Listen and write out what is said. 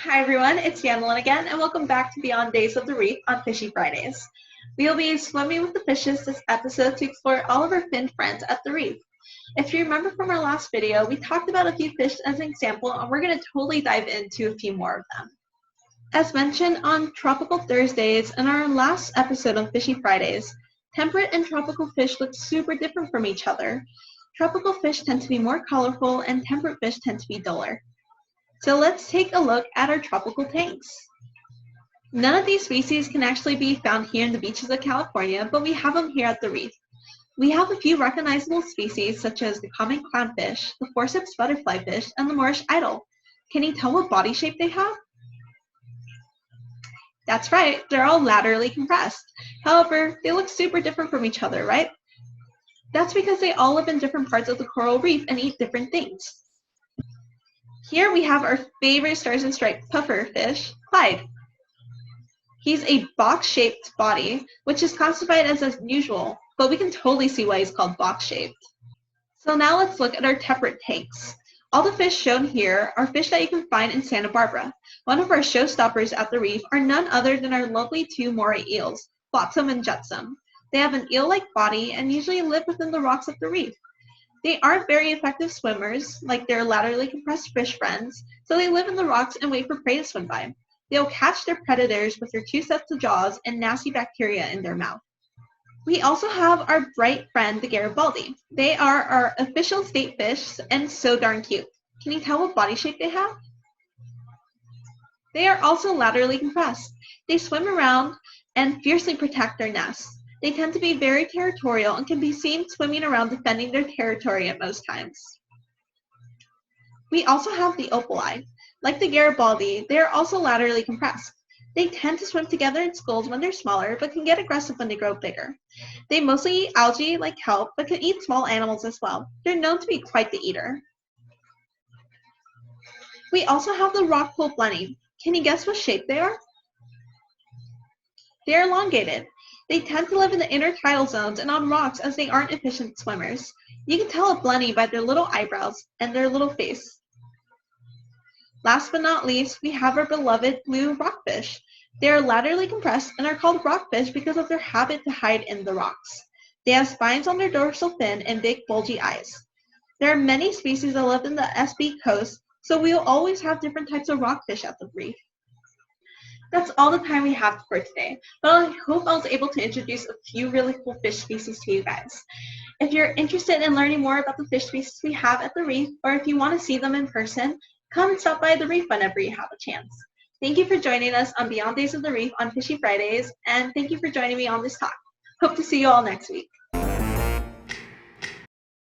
Hi everyone, it's Yanelyn again, and welcome back to Beyond Days of the Reef on Fishy Fridays. We'll be swimming with the fishes this episode to explore all of our finned friends at the reef. If you remember from our last video, we talked about a few fish as an example, and we're going to totally dive into a few more of them. As mentioned on Tropical Thursdays and our last episode on Fishy Fridays, temperate and tropical fish look super different from each other. Tropical fish tend to be more colorful, and temperate fish tend to be duller. So let's take a look at our tropical tanks. None of these species can actually be found here in the beaches of California, but we have them here at the reef. We have a few recognizable species such as the common clownfish, the forceps butterflyfish, and the Moorish idol. Can you tell what body shape they have? That's right, they're all laterally compressed. However, they look super different from each other, right? That's because they all live in different parts of the coral reef and eat different things. Here we have our favorite stars and stripes pufferfish, Clyde. He's a box-shaped body, which is classified as unusual, but we can totally see why he's called box-shaped. So now let's look at our temperate tanks. All the fish shown here are fish that you can find in Santa Barbara. One of our showstoppers at the reef are none other than our lovely two moray eels, Flotsam and Jetsam. They have an eel-like body and usually live within the rocks of the reef. They aren't very effective swimmers, like their laterally compressed fish friends, so they live in the rocks and wait for prey to swim by. They'll catch their predators with their two sets of jaws and nasty bacteria in their mouth. We also have our bright friend, the Garibaldi. They are our official state fish and so darn cute. Can you tell what body shape they have? They are also laterally compressed. They swim around and fiercely protect their nests. They tend to be very territorial and can be seen swimming around defending their territory at most times. We also have the Opal. Like the Garibaldi, they are also laterally compressed. They tend to swim together in schools when they're smaller, but can get aggressive when they grow bigger. They mostly eat algae like kelp, but can eat small animals as well. They're known to be quite the eater. We also have the Rockville Bunny. Can you guess what shape they are? They are elongated. They tend to live in the intertidal zones and on rocks as they aren't efficient swimmers. You can tell a bunny by their little eyebrows and their little face. Last but not least, we have our beloved blue rockfish. They are laterally compressed and are called rockfish because of their habit to hide in the rocks. They have spines on their dorsal fin and big bulgy eyes. There are many species that live in the SB coast, so we will always have different types of rockfish at the reef. That's all the time we have for today, but I hope I was able to introduce a few really cool fish species to you guys. If you're interested in learning more about the fish species we have at the reef, or if you want to see them in person, come and stop by the reef whenever you have a chance. Thank you for joining us on Beyond Days of the Reef on Fishy Fridays, and thank you for joining me on this talk. Hope to see you all next week.